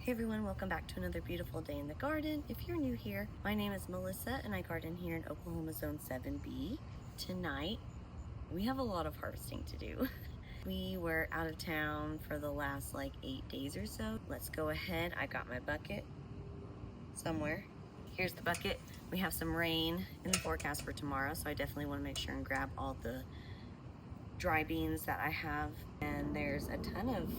Hey everyone, welcome back to another beautiful day in the garden. If you're new here, my name is Melissa and I garden here in Oklahoma Zone 7B. Tonight, we have a lot of harvesting to do. We were out of town for the last 8 days or so. Let's go ahead. I got my bucket somewhere. Here's the bucket. We have some rain in the forecast for tomorrow, so I definitely want to make sure and grab all the dry beans that I have. And there's a ton of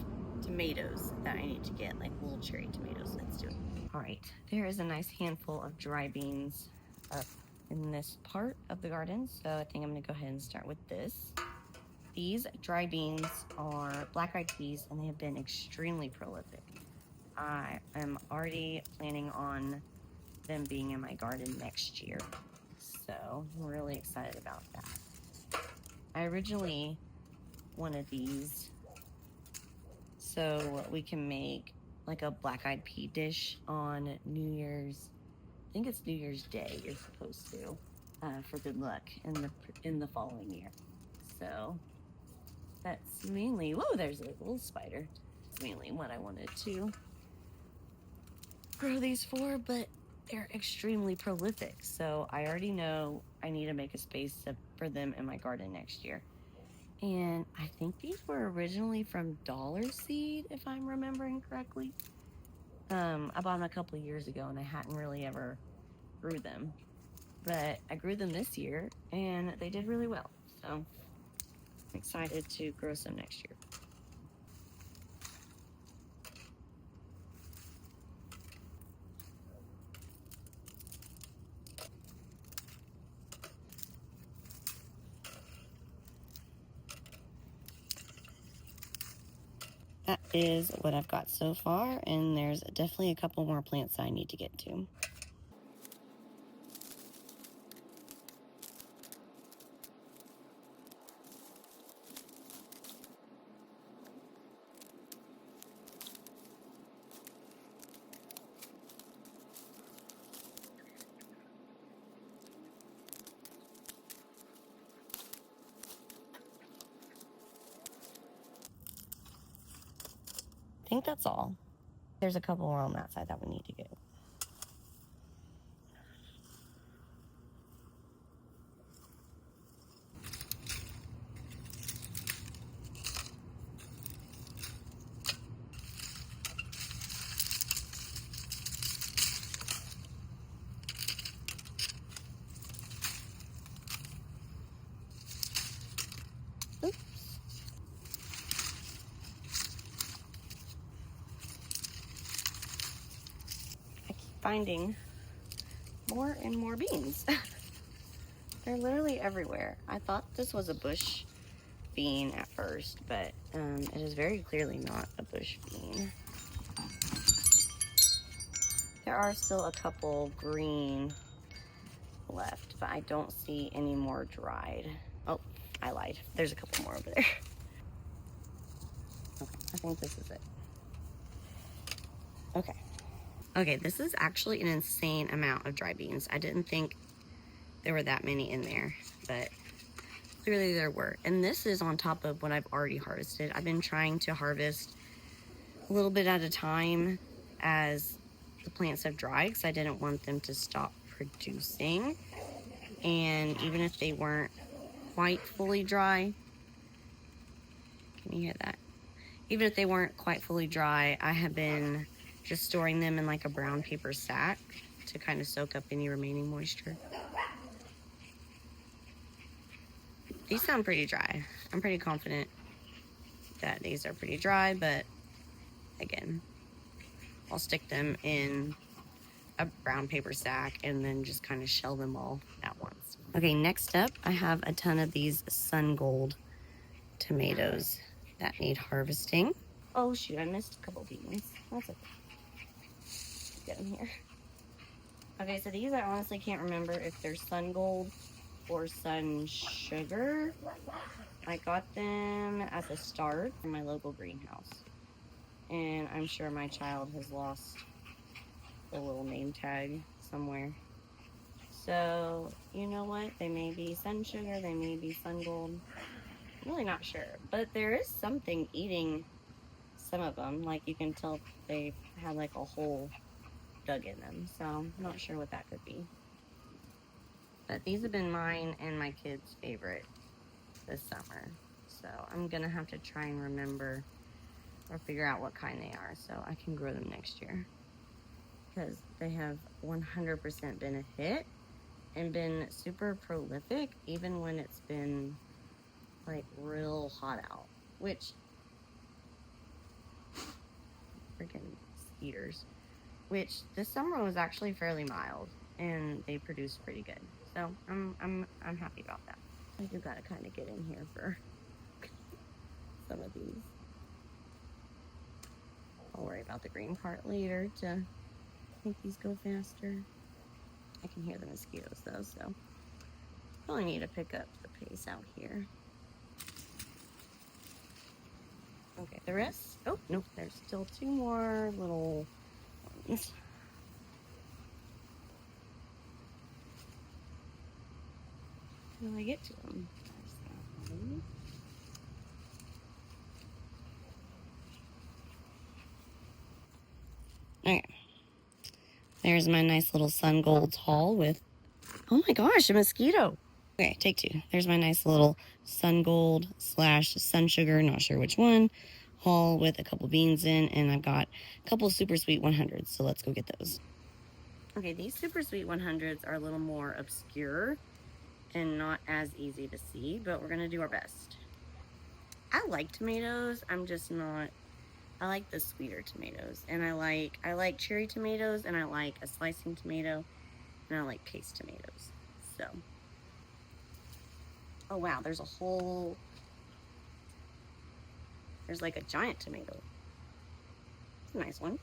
tomatoes that I need to get, like little cherry tomatoes. Let's do it. All right, there is a nice handful of dry beans up in this part of the garden, so I think I'm gonna go ahead and start with this. These dry beans are black-eyed peas and they have been extremely prolific. I am already planning on them being in my garden next year, so I'm really excited about that. I originally wanted these so we can make like a black-eyed pea dish on New Year's. I think it's New Year's Day. You're supposed to for good luck in the following year. So that's mainly. Whoa, there's a little spider. That's mainly what I wanted to grow these for, but they're extremely prolific. So I already know I need to make a space for them in my garden next year. And I think these were originally from Dollar Seed, if I'm remembering correctly. I bought them a couple of years ago and I hadn't really ever grew them. But I grew them this year and they did really well. So I'm excited to grow some next year. That is what I've got so far, and there's definitely a couple more plants I need to get to. I think that's all. There's a couple more on that side that we need to get. Oops. I keep finding more and more beans. They're literally everywhere. I thought this was a bush bean at first, but it is very clearly not a bush bean. There are still a couple green left, but I don't see any more dried. Oh, I lied. There's a couple more over there. Okay, I think this is it. Okay, this is actually an insane amount of dry beans. I didn't think there were that many in there, but clearly there were. And this is on top of what I've already harvested. I've been trying to harvest a little bit at a time as the plants have dried because I didn't want them to stop producing. And even if they weren't quite fully dry, can you hear that? Even if they weren't quite fully dry, I have been just storing them in like a brown paper sack to kind of soak up any remaining moisture. These sound pretty dry. I'm pretty confident that these are pretty dry, but again, I'll stick them in a brown paper sack and then just kind of shell them all at once. Okay, next up, I have a ton of these sun gold tomatoes that need harvesting. Oh shoot, I missed a couple beans. That's okay. Get them here. Okay, so these I honestly can't remember if they're sun gold or sun sugar. I got them as a start from my local greenhouse. And I'm sure my child has lost the little name tag somewhere. So, you know what? They may be sun sugar, they may be sun gold. I'm really not sure. But there is something eating some of them, like you can tell they had like a hole dug in them. So I'm not sure what that could be. But these have been mine and my kids' favorite this summer. So I'm gonna have to try and remember or figure out what kind they are so I can grow them next year. Because they have 100% been a hit and been super prolific even when it's been like real hot out, which freaking mosquitoes, which this summer was actually fairly mild and they produced pretty good. So I'm happy about that. I do gotta kind of get in here for some of these. I'll worry about the green part later to make these go faster. I can hear the mosquitoes though, so probably need to pick up the pace out here. Okay, the rest, oh, nope, there's still 2 more little ones. When I get to them. Okay, there's my nice little sun golds haul with, oh my gosh, a mosquito. Okay, take 2. There's my nice little sun gold / sun sugar, not sure which one, haul with a couple beans in, and I've got a couple super sweet 100s, so let's go get those. Okay, these super sweet 100s are a little more obscure and not as easy to see, but we're gonna do our best. I like tomatoes, I'm just not, I like the sweeter tomatoes, and I like cherry tomatoes, and I like a slicing tomato, and I like paste tomatoes. So, oh wow, there's like a giant tomato. It's a nice one.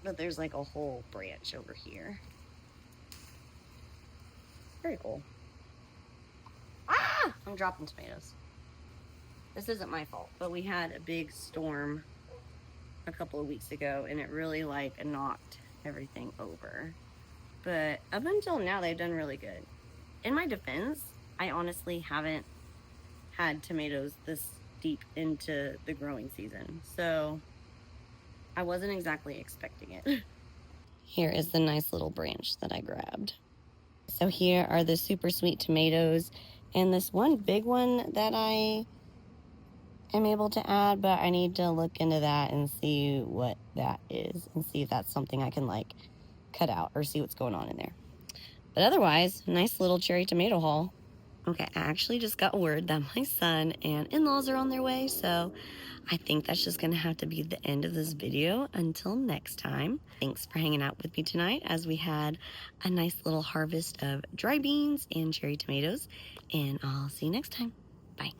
But there's like a whole branch over here. Very cool. Ah! I'm dropping tomatoes. This isn't my fault, but we had a big storm a couple of weeks ago and it really like knocked everything over. But up until now, they've done really good. In my defense, I honestly haven't had tomatoes this deep into the growing season, so I wasn't exactly expecting it. Here is the nice little branch that I grabbed. So here are the super sweet tomatoes and this one big one that I am able to add, but I need to look into that and see what that is and see if that's something I can like cut out or see what's going on in there. But otherwise, nice little cherry tomato haul. Okay, I actually just got word that my son and in-laws are on their way, so I think that's just gonna have to be the end of this video. Until next time, thanks for hanging out with me tonight as we had a nice little harvest of dry beans and cherry tomatoes, and I'll see you next time. Bye.